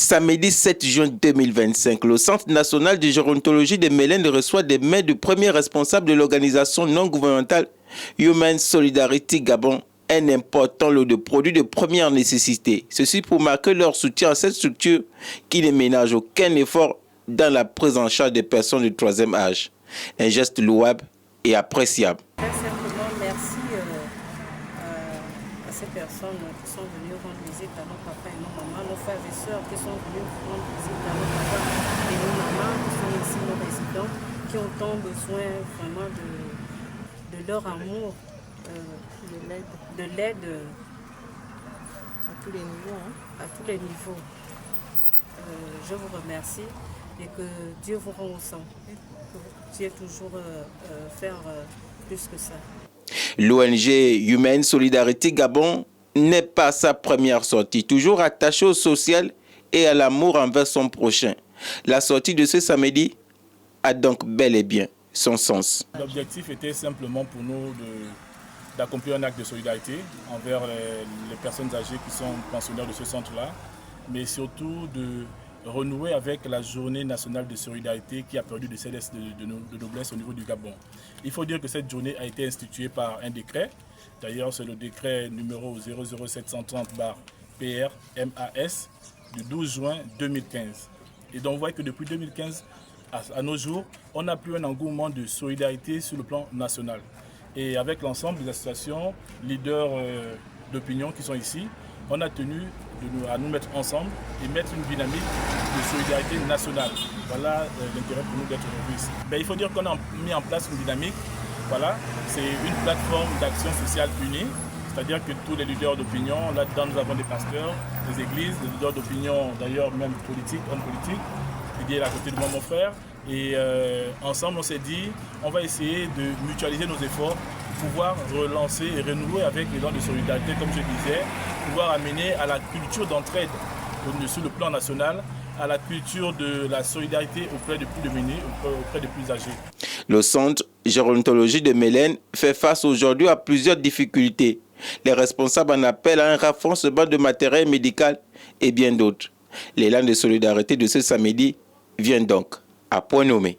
Samedi 7 juin 2025, le Centre national de gérontologie de Mélène reçoit des mains du premier responsable de l'organisation non gouvernementale Human Solidarity Gabon un important lot de produits de première nécessité. Ceci pour marquer leur soutien à cette structure qui ne ménage aucun effort dans la prise en charge des personnes du troisième âge. Un geste louable et appréciable. Très simplement, merci à ces personnes qui sont venues rendre visite à nos papas et nos mamans, nos frères et sœurs qui sont venus rendre visite à nos papas et nos mamans, qui sont ici nos résidents, qui ont tant besoin vraiment de leur amour, de l'aide à tous les niveaux. À tous les niveaux. Je vous remercie et que Dieu vous rend au sang. Que vous puissiez toujours faire plus que ça. L'ONG Human Solidarity Gabon n'est pas sa première sortie, toujours attachée au social et à l'amour envers son prochain. La sortie de ce samedi a donc bel et bien son sens. L'objectif était simplement pour nous d'accomplir un acte de solidarité envers les personnes âgées qui sont pensionnaires de ce centre-là, mais surtout de renouer avec la journée nationale de solidarité qui a perdu de noblesse au niveau du Gabon. Il faut dire que cette journée a été instituée par un décret. D'ailleurs, c'est le décret numéro 00730/PR-MAS du 12 juin 2015. Et donc, on voit que depuis 2015 à nos jours, on n'a plus un engouement de solidarité sur le plan national. Et avec l'ensemble des associations, leaders d'opinion qui sont ici, on a tenu à nous mettre ensemble et mettre une dynamique de solidarité nationale. Voilà l'intérêt pour nous d'être aujourd'hui ici. Il faut dire qu'on a mis en place une dynamique. Voilà, c'est une plateforme d'action sociale unie, c'est-à-dire que tous les leaders d'opinion, là-dedans nous avons des pasteurs, des églises, des leaders d'opinion, d'ailleurs même politiques, hommes politiques, Didier est à côté de moi, mon frère. Et ensemble, on s'est dit, on va essayer de mutualiser nos efforts, pouvoir relancer et renouer avec les gens de solidarité, comme je disais, pouvoir amener à la culture d'entraide sur le plan national, à la culture de la solidarité auprès des plus démunis, auprès des plus âgés. Le centre gérontologie de Mélène fait face aujourd'hui à plusieurs difficultés. Les responsables en appellent à un renforcement de matériel médical et bien d'autres. L'élan de solidarité de ce samedi vient donc à point nommé.